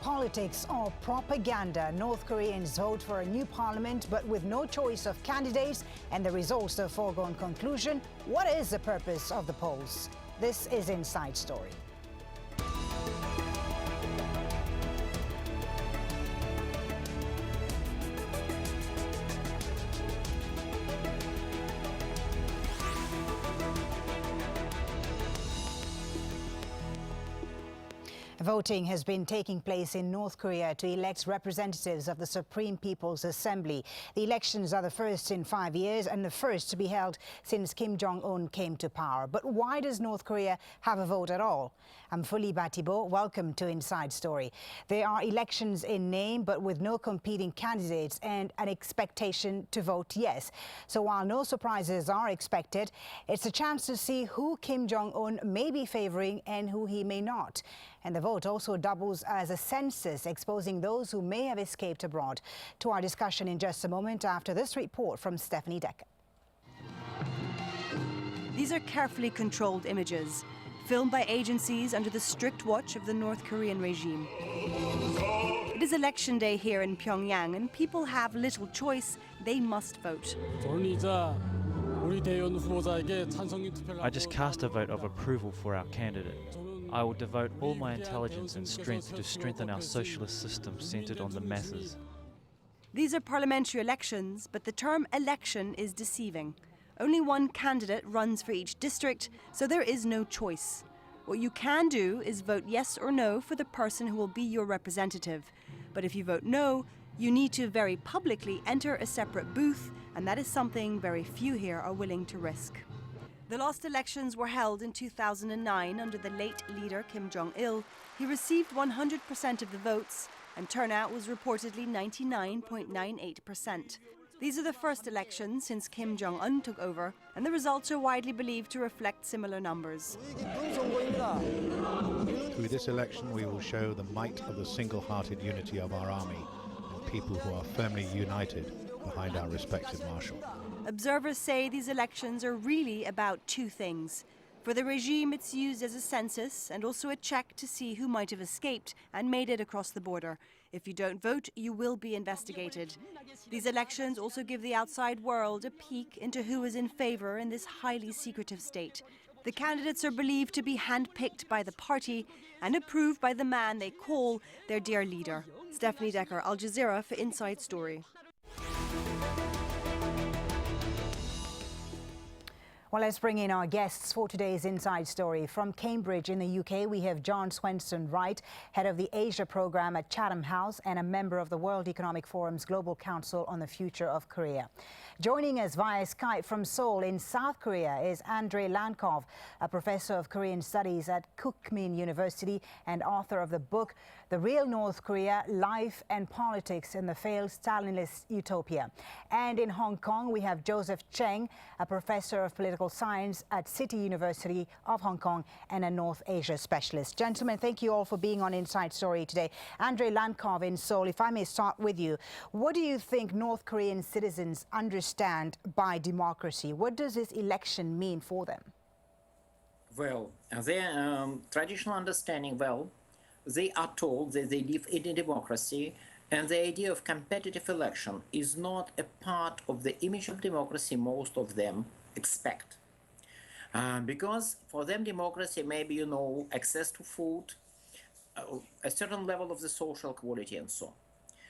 Politics or propaganda? North Koreans vote for a new parliament, but with no choice of candidates and the results of foregone conclusion. What is the purpose of the polls? This is Inside Story. Voting has been taking place in North Korea to elect representatives of the Supreme People's Assembly. The elections are the first in 5 years and the first to be held since Kim Jong-un came to power. But why does North Korea have a vote at all? I'm Fuli Batibo. Welcome to Inside Story. There are elections in name, but with no competing candidates and an expectation to vote yes. So while no surprises are expected, it's a chance to see who Kim Jong-un may be favoring and who he may not. And the vote also doubles as a census, exposing those who may have escaped abroad. To our discussion in just a moment after this report from Stephanie Decker. These are carefully controlled images, filmed by agencies under the strict watch of the North Korean regime. It is election day here in Pyongyang, and people have little choice. They must vote. I just cast a vote of approval for our candidate. I will devote all my intelligence and strength to strengthen our socialist system centred on the masses. These are parliamentary elections, but the term election is deceiving. Only one candidate runs for each district, so there is no choice. What you can do is vote yes or no for the person who will be your representative. But if you vote no, you need to very publicly enter a separate booth, and that is something very few here are willing to risk. The last elections were held in 2009 under the late leader Kim Jong-il. He received 100% of the votes, and turnout was reportedly 99.98%. These are the first elections since Kim Jong-un took over, and the results are widely believed to reflect similar numbers. Through this election, we will show the might of the single-hearted unity of our army and people who are firmly united behind our respective marshal. Observers say these elections are really about two things. For the regime, it's used as a census and also a check to see who might have escaped and made it across the border. If you don't vote, you will be investigated. These elections also give the outside world a peek into who is in favor in this highly secretive state. The candidates are believed to be handpicked by the party and approved by the man they call their dear leader. Stephanie Decker, Al Jazeera for Inside Story. Well, let's bring in our guests for today's Inside Story. From Cambridge in the UK, we have Swenson-Wright, head of the Asia program at Chatham House and a member of the World Economic Forum's Global Council on the Future of Korea. Joining us via Skype from Seoul in South Korea is Andrei Lankov, a professor of Korean studies at Kookmin University and author of the book The Real North Korea, Life and Politics in the Failed Stalinist Utopia. And in Hong Kong, we have Joseph Cheng, a professor of political science at City University of Hong Kong and a North Asia specialist. Gentlemen, thank you all for being on Inside Story today. Andrei Lankov in Seoul, if I may start with you, what do you think North Korean citizens understand by democracy? What does this election mean for them? Well, their traditional understanding, they are told that they live in a democracy, and the idea of competitive election is not a part of the image of democracy most of them expect. Because for them democracy may be, access to food, a certain level of the social quality and so on.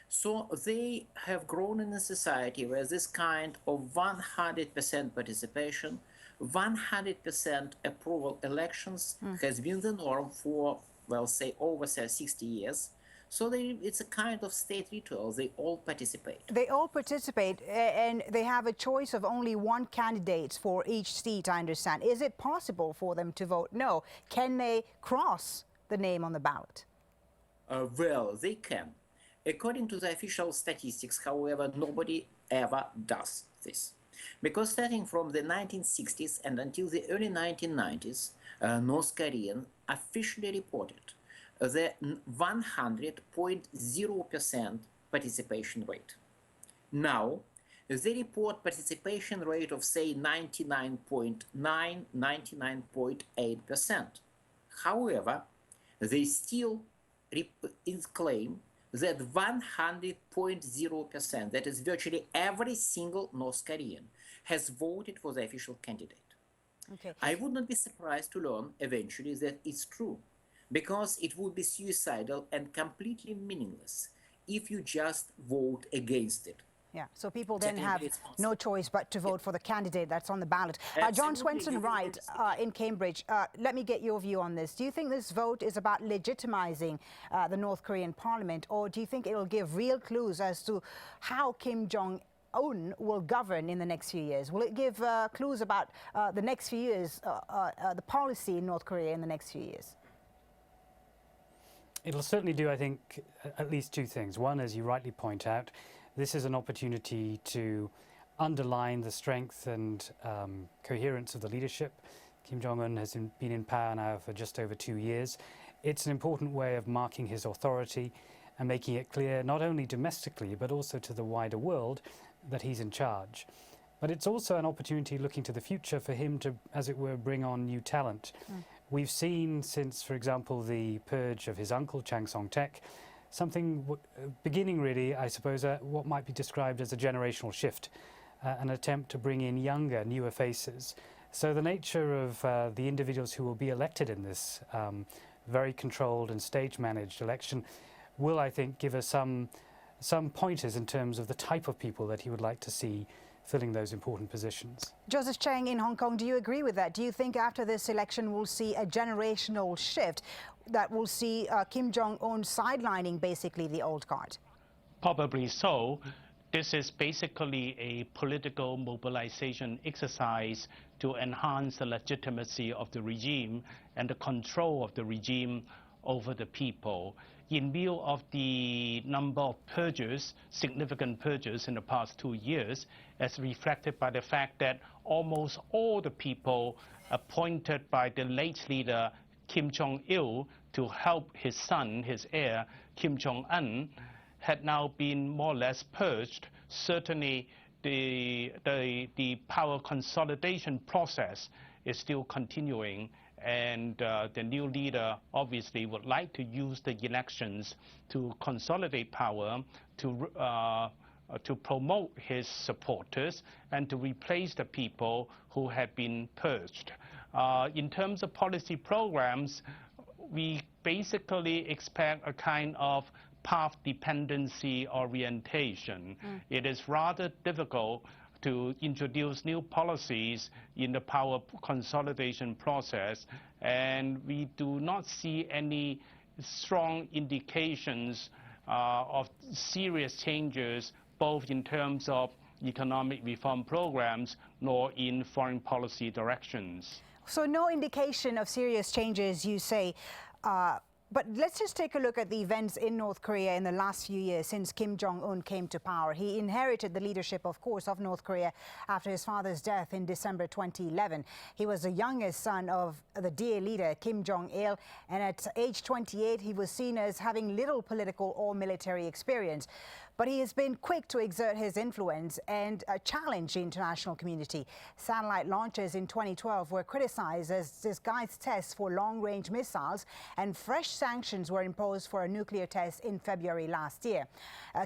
So they have grown in a society where this kind of 100% participation, 100% approval elections has been the norm for, say over 60 years. So it's a kind of state ritual. They all participate. They all participate, and they have a choice of only one candidate for each seat, I understand. Is it possible for them to vote no? Can they cross the name on the ballot? Well, they can. According to the official statistics, however, nobody ever does this. Because starting from the 1960s and until the early 1990s, North Koreans officially reported the 100.0% participation rate. Now, they report participation rate of, say, 99.9, 99.8%. However, they still claim that 100.0%, that is virtually every single North Korean, has voted for the official candidate. Okay. I would not be surprised to learn eventually that it's true, because it would be suicidal and completely meaningless if you just vote against it. Yeah, so people then Secondly, have it's possible. no choice but to vote for the candidate that's on the ballot. John Absolutely. Swenson-Wright in Cambridge, let me get your view on this. Do you think this vote is about legitimizing the North Korean parliament, or do you think it will give real clues as to how Kim Jong-un will govern in the next few years? Will it give clues about the next few years, the policy in North Korea in the next few years? It'll certainly do, I think, at least two things. One, as you rightly point out, this is an opportunity to underline the strength and coherence of the leadership. Kim Jong-un has been in power now for just over 2 years. It's an important way of marking his authority and making it clear, not only domestically, but also to the wider world, that he's in charge. But it's also an opportunity looking to the future for him to, as it were, bring on new talent. We've seen since, for example, the purge of his uncle, Chang Song-taek, something beginning really, I suppose, what might be described as a generational shift, an attempt to bring in younger, newer faces. So the nature of the individuals who will be elected in this very controlled and stage-managed election will, I think, give us some pointers in terms of the type of people that he would like to see filling those important positions. Joseph Cheng in Hong Kong, do you agree with that? Do you think after this election we'll see a generational shift that will see Kim Jong-un sidelining basically the old guard? Probably so. This is basically a political mobilization exercise to enhance the legitimacy of the regime and the control of the regime over the people. In view of the number of purges, significant purges in the past 2 years, as reflected by the fact that almost all the people appointed by the late leader Kim Jong-il to help his son, his heir, Kim Jong-un, had now been more or less purged. Certainly the power consolidation process is still continuing, and the new leader obviously would like to use the elections to consolidate power, to promote his supporters, and to replace the people who had been purged. In terms of policy programs, we basically expect a kind of path dependency orientation. It is rather difficult to introduce new policies in the power consolidation process, and we do not see any strong indications of serious changes, both in terms of economic reform programs nor in foreign policy directions. So no indication of serious changes, you say. But let's just take a look at the events in North Korea in the last few years since Kim Jong-un came to power. He inherited the leadership, of course, of North Korea after his father's death in December 2011. He was the youngest son of the dear leader, Kim Jong-il, and at age 28, he was seen as having little political or military experience. But he has been quick to exert his influence and challenge the international community. Satellite launches in 2012 were criticized as disguised tests for long-range missiles, and fresh sanctions were imposed for a nuclear test in February last year.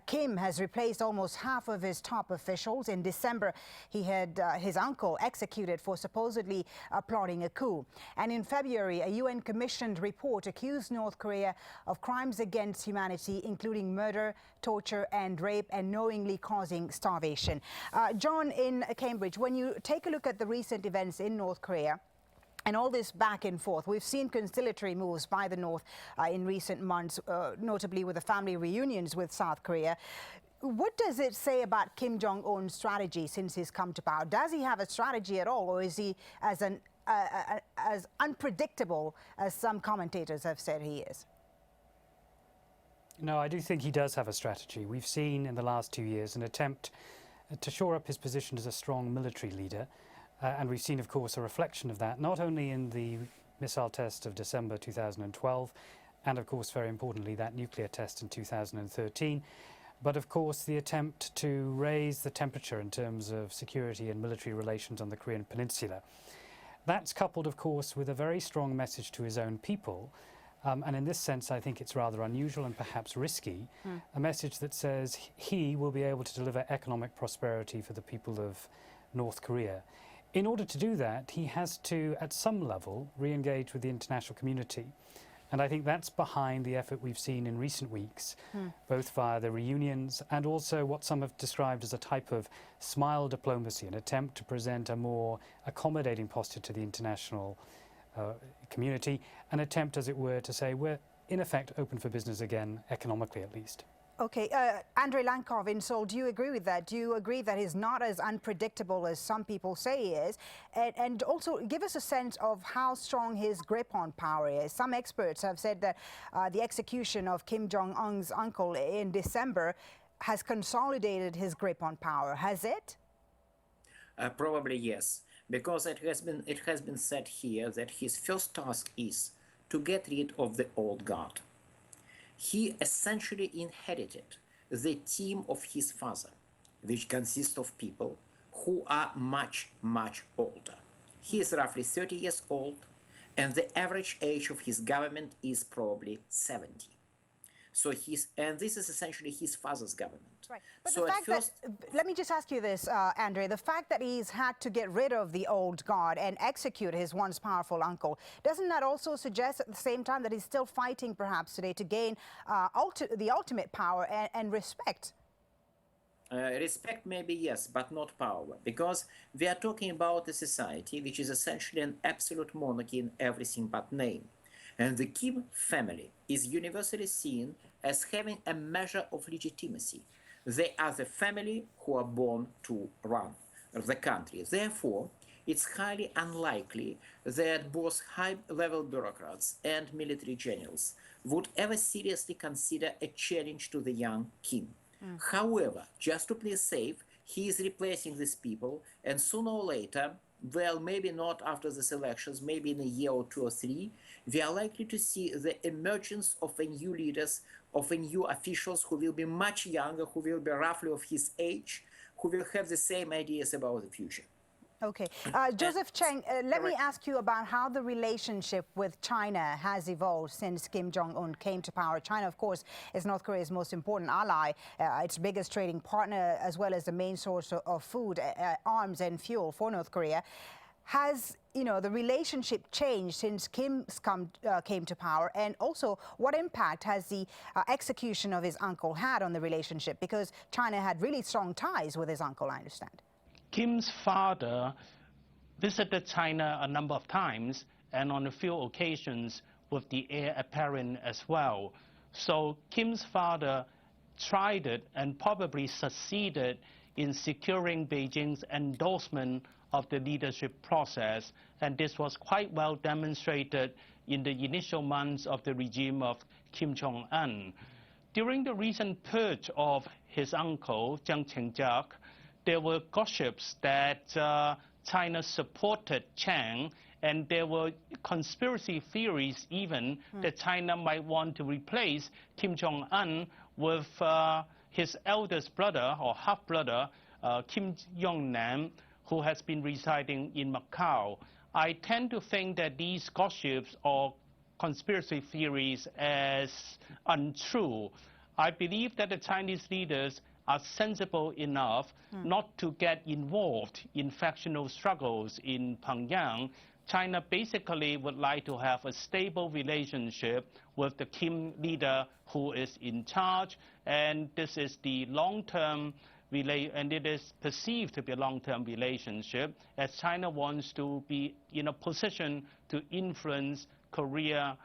Kim has replaced almost half of his top officials. In December, he had his uncle executed for supposedly plotting a coup. And in February, a UN-commissioned report accused North Korea of crimes against humanity, including murder, torture, and rape, and knowingly causing starvation. John in Cambridge, when you take a look at the recent events in North Korea, and all this back and forth, we've seen conciliatory moves by the North in recent months, notably with the family reunions with South Korea. What does it say about Kim Jong-un's strategy since he's come to power? Does he have a strategy at all, or is he as unpredictable as some commentators have said he is? No, I do think he does have a strategy. We've seen in the last 2 years an attempt to shore up his position as a strong military leader. And we've seen, of course, a reflection of that, not only in the missile test of December 2012, and of course, very importantly, that nuclear test in 2013, but of course, the attempt to raise the temperature in terms of security and military relations on the Korean Peninsula. That's coupled, of course, with a very strong message to his own people And in this sense, I think it's rather unusual and perhaps risky, a message that says he will be able to deliver economic prosperity for the people of North Korea. In order to do that, he has to, at some level, re-engage with the international community. And I think that's behind the effort we've seen in recent weeks, both via the reunions and also what some have described as a type of smile diplomacy, an attempt to present a more accommodating posture to the international community, an attempt, as it were, to say we're in effect open for business again, economically at least. Okay, Andrei Lankov in Seoul, do you agree with that? Do you agree that he's not as unpredictable as some people say he is? And also give us a sense of how strong his grip on power is. Some experts have said that the execution of Kim Jong-un's uncle in December has consolidated his grip on power. Has it? Probably yes, because it has been said here that his first task is to get rid of the old guard. He essentially inherited the team of his father, which consists of people who are much, much older. He is roughly 30 years old, and the average age of his government is probably 70. So and this is essentially his father's government. Right. But so the fact that, let me just ask you this, Andrei, the fact that he's had to get rid of the old guard and execute his once powerful uncle, doesn't that also suggest at the same time that he's still fighting perhaps today to gain the ultimate power and respect? Respect maybe yes, but not power, because we are talking about a society which is essentially an absolute monarchy in everything but name. And the Kim family is universally seen as having a measure of legitimacy. They are the family who are born to run the country. Therefore, it's highly unlikely that both high-level bureaucrats and military generals would ever seriously consider a challenge to the young Kim. However, just to play safe, he is replacing these people, and sooner or later, well, maybe not after these elections, maybe in a year or two or three, we are likely to see the emergence of a new leaders, of a new officials who will be much younger, who will be roughly of his age, who will have the same ideas about the future. Okay. Joseph Cheng, let me ask you about how the relationship with China has evolved since Kim Jong-un came to power. China, of course, is North Korea's most important ally, its biggest trading partner, as well as the main source of food, arms and fuel for North Korea. Has, the relationship changed since Kim came to power? And also, what impact has the execution of his uncle had on the relationship? Because China had really strong ties with his uncle, I understand. Kim's father visited China a number of times, and on a few occasions with the heir apparent as well. So Kim's father tried it and probably succeeded in securing Beijing's endorsement of the leadership process, and this was quite well demonstrated in the initial months of the regime of Kim Jong-un. During the recent purge of his uncle, Jiang Qingjiak, there were gossips that China supported Cheng, and there were conspiracy theories even that China might want to replace Kim Jong-un with his eldest brother or half-brother, Kim Jong-nam, who has been residing in Macau. I tend to think that these gossips or conspiracy theories as untrue. I believe that the Chinese leaders are sensible enough not to get involved in factional struggles in Pyongyang. China basically would like to have a stable relationship with the Kim leader who is in charge, and this is the long-term and it is perceived to be a long-term relationship, as China wants to be in a position to influence Korea,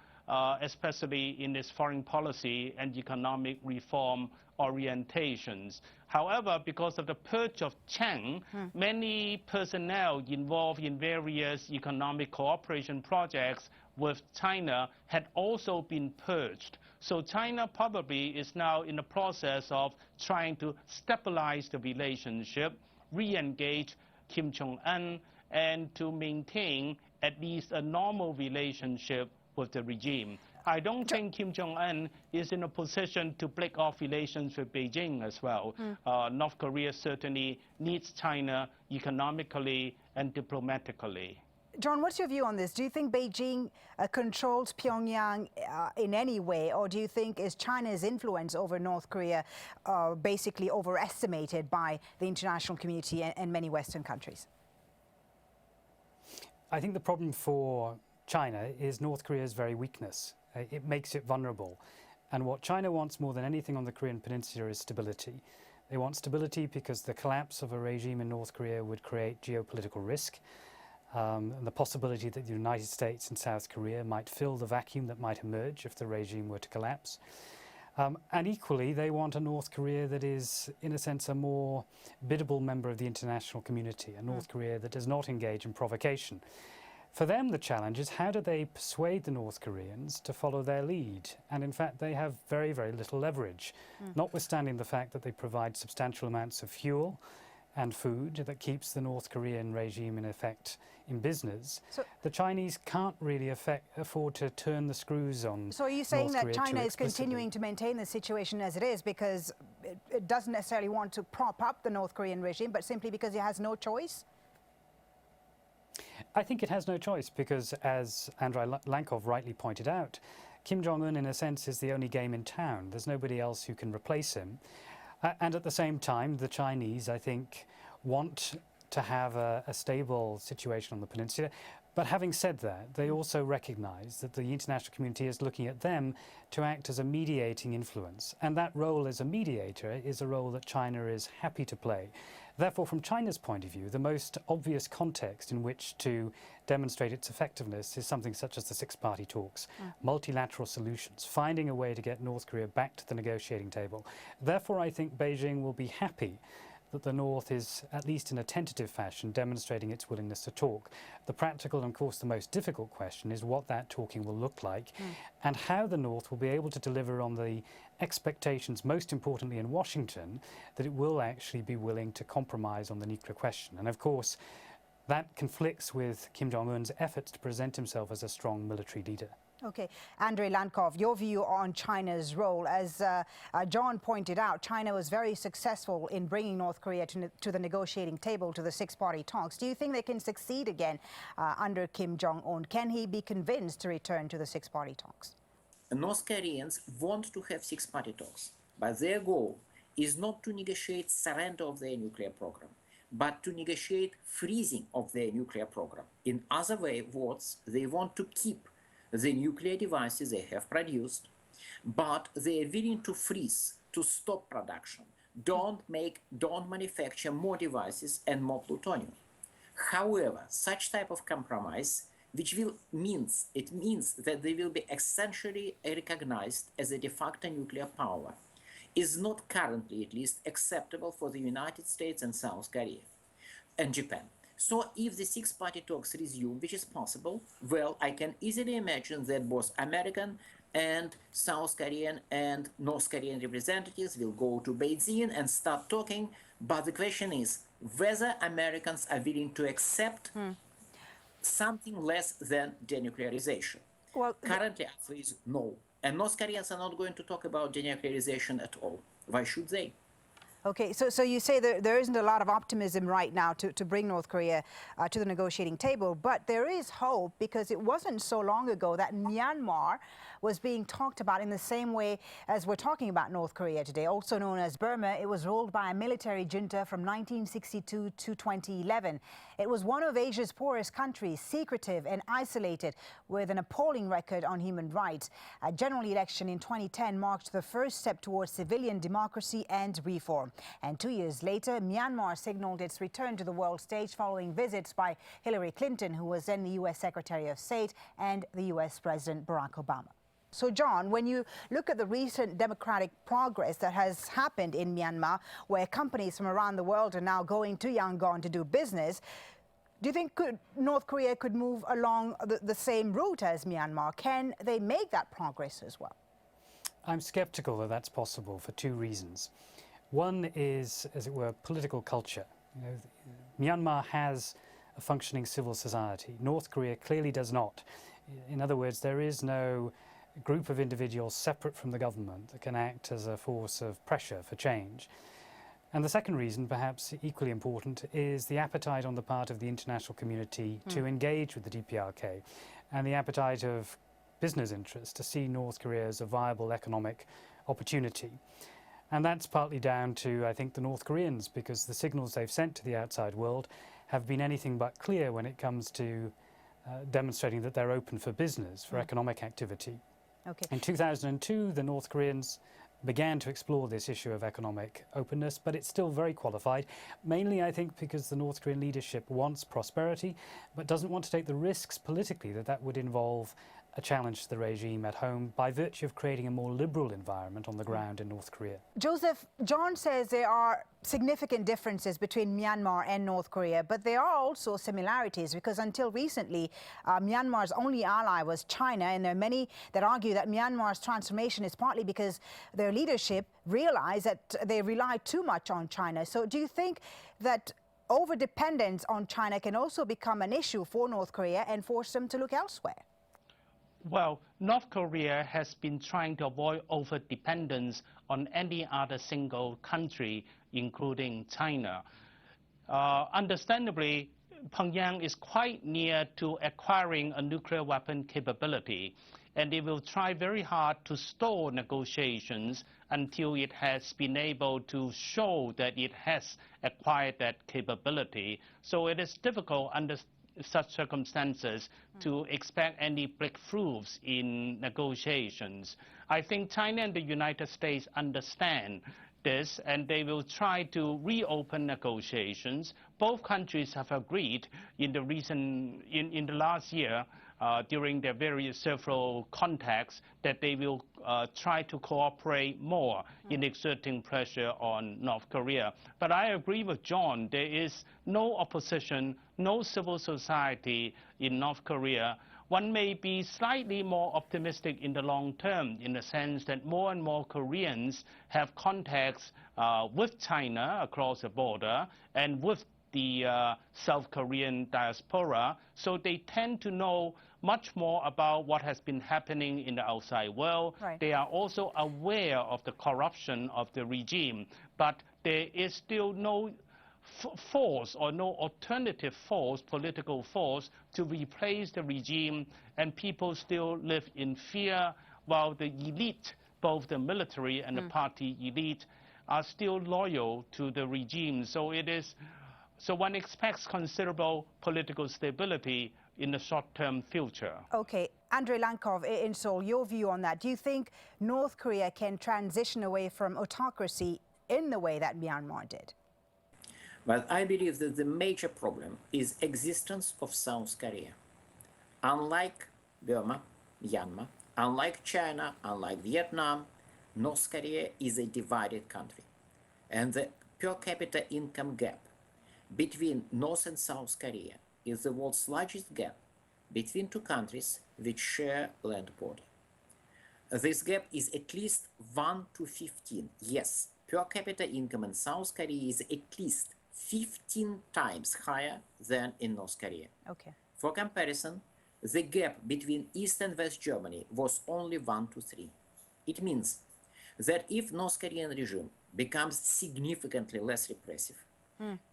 especially in its foreign policy and economic reform orientations. However, because of the purge of Cheng, many personnel involved in various economic cooperation projects with China had also been purged. So China probably is now in the process of trying to stabilize the relationship, re-engage Kim Jong-un, and to maintain at least a normal relationship with the regime. I don't think Kim Jong-un is in a position to break off relations with Beijing as well. North Korea certainly needs China economically and diplomatically. John, what's your view on this? Do you think Beijing controls Pyongyang in any way, or do you think is China's influence over North Korea basically overestimated by the international community and many Western countries? I think the problem for China is North Korea's very weakness. It makes it vulnerable. And what China wants more than anything on the Korean Peninsula is stability. They want stability because the collapse of a regime in North Korea would create geopolitical risk. And the possibility that the United States and South Korea might fill the vacuum that might emerge if the regime were to collapse. And equally, they want a North Korea that is, in a sense, a more biddable member of the international community, a North Korea that does not engage in provocation. For them, the challenge is how do they persuade the North Koreans to follow their lead? And in fact, they have very, very little leverage, notwithstanding the fact that they provide substantial amounts of fuel and food that keeps the North Korean regime in effect in business. So the Chinese can't really afford to turn the screws on. So are you saying that China is continuing to maintain the situation as it is because it doesn't necessarily want to prop up the North Korean regime, but simply because it has no choice? I think it has no choice because, as Andrei Lankov rightly pointed out, Kim Jong-un, in a sense, is the only game in town. There's nobody else who can replace him. And at the same time, the Chinese, I think, want to have a stable situation on the peninsula. But having said that, they also recognize that the international community is looking at them to act as a mediating influence. And that role as a mediator is a role that China is happy to play. Therefore, from China's point of view, the most obvious context in which to demonstrate its effectiveness is something such as the Sixparty talks, multilateral solutions, finding a way to get North Korea back to the negotiating table. Therefore, I think Beijing will be happy that the North is, at least in a tentative fashion, demonstrating its willingness to talk. The practical and, of course, the most difficult question is what that talking will look like and how the North will be able to deliver on the expectations, most importantly in Washington, that it will actually be willing to compromise on the nuclear question. And, of course, that conflicts with Kim Jong-un's efforts to present himself as a strong military leader. Okay. Andrei Lankov, your view on China's role. As John pointed out, China was very successful in bringing North Korea to the negotiating table, to the Six-Party talks. Do you think they can succeed again under Kim Jong-un? Can he be convinced to return to the Six-Party talks? North Koreans want to have Six-Party talks, but their goal is not to negotiate surrender of their nuclear program, but to negotiate freezing of their nuclear program. In other words, they want to keep the nuclear devices they have produced, but they are willing to freeze, to stop production, don't manufacture more devices and more plutonium. However, such type of compromise, which means that they will be essentially recognized as a de facto nuclear power, is not currently, at least, acceptable for the United States and South Korea and Japan. So if the Six-Party talks resume, which is possible, well, I can easily imagine that both American and South Korean and North Korean representatives will go to Beijing and start talking. But the question is whether Americans are willing to accept something less than denuclearization. Well, currently, the answer is no. And North Koreans are not going to talk about denuclearization at all. Why should they? Okay, so you say there isn't a lot of optimism right now to bring North Korea to the negotiating table, but there is hope because it wasn't so long ago that Myanmar was being talked about in the same way as we're talking about North Korea today, also known as Burma. It was ruled by a military junta from 1962 to 2011. It was one of Asia's poorest countries, secretive and isolated, with an appalling record on human rights. A general election in 2010 marked the first step towards civilian democracy and reform. And 2 years later, Myanmar signaled its return to the world stage following visits by Hillary Clinton, who was then the U.S. Secretary of State, and the U.S. President Barack Obama. So, John, when you look at the recent democratic progress that has happened in Myanmar, where companies from around the world are now going to Yangon to do business, do you think North Korea could move along the same route as Myanmar? Can they make that progress as well? I'm skeptical that that's possible for two reasons. One is, as it were, political culture. You know, Myanmar has a functioning civil society. North Korea clearly does not. In other words, there is no group of individuals separate from the government that can act as a force of pressure for change. And the second reason, perhaps equally important, is the appetite on the part of the international community to engage with the DPRK and the appetite of business interests to see North Korea as a viable economic opportunity. And that's partly down to, I think, the North Koreans, because the signals they've sent to the outside world have been anything but clear when it comes to demonstrating that they're open for business, for economic activity. Okay. In 2002, the North Koreans began to explore this issue of economic openness, but it's still very qualified, mainly, I think, because the North Korean leadership wants prosperity, but doesn't want to take the risks politically that would involve a challenge to the regime at home by virtue of creating a more liberal environment on the ground in North Korea. Joseph, John says there are significant differences between Myanmar and North Korea, but there are also similarities, because until recently, Myanmar's only ally was China, and there are many that argue that Myanmar's transformation is partly because their leadership realized that they rely too much on China. So do you think that over-dependence on China can also become an issue for North Korea and force them to look elsewhere? Well, North Korea has been trying to avoid over-dependence on any other single country, including China. Understandably, Pyongyang is quite near to acquiring a nuclear weapon capability, and it will try very hard to stall negotiations until it has been able to show that it has acquired that capability. So it is difficult under such circumstances to expect any breakthroughs in negotiations. I think China and the United States understand this, and they will try to reopen negotiations. Both countries have agreed in the last year during their various several contacts that they will try to cooperate more in exerting pressure on North Korea. But I agree with John, there is no opposition, no civil society in North Korea. One may be slightly more optimistic in the long term, in the sense that more and more Koreans have contacts with China across the border and with the South Korean diaspora, so they tend to know much more about what has been happening in the outside world. Right. They are also aware of the corruption of the regime, but there is still no force or no alternative force, political force, to replace the regime, and people still live in fear, while the elite, both the military and the party elite, are still loyal to the regime. So one expects considerable political stability in the short-term future. Okay, Andrei Lankov in Seoul, your view on that. Do you think North Korea can transition away from autocracy in the way that Myanmar did? Well, I believe that the major problem is existence of South Korea. Unlike Burma, Myanmar, unlike China, unlike Vietnam, North Korea is a divided country. And the per capita income gap between North and South Korea is the world's largest gap between two countries which share land border. This gap is at least 1 to 15. Yes, per capita income in South Korea is at least 15 times higher than in North Korea. Okay. For comparison, the gap between East and West Germany was only 1 to 3. It means that if North Korean regime becomes significantly less repressive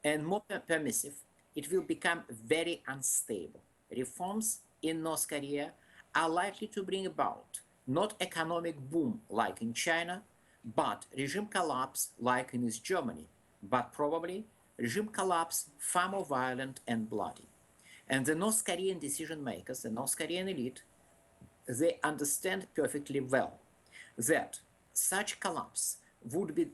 and more permissive, it will become very unstable. Reforms in North Korea are likely to bring about not economic boom like in China, but regime collapse like in East Germany, but probably regime collapse far more violent and bloody. And the North Korean decision makers, the North Korean elite, they understand perfectly well that such collapse would be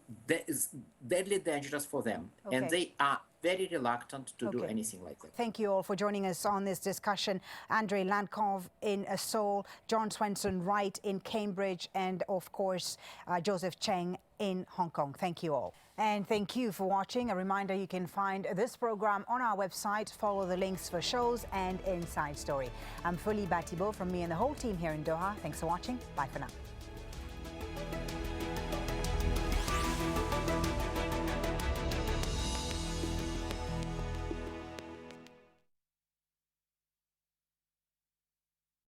deadly dangerous for them, and they are very reluctant to do anything like that. Thank you all for joining us on this discussion. Andrei Lankov in Seoul, John Swenson-Wright in Cambridge, and of course, Joseph Cheng in Hong Kong. Thank you all. And thank you for watching. A reminder, you can find this program on our website. Follow the links for shows and Inside Story. I'm Fuli Batibo from me and the whole team here in Doha. Thanks for watching. Bye for now.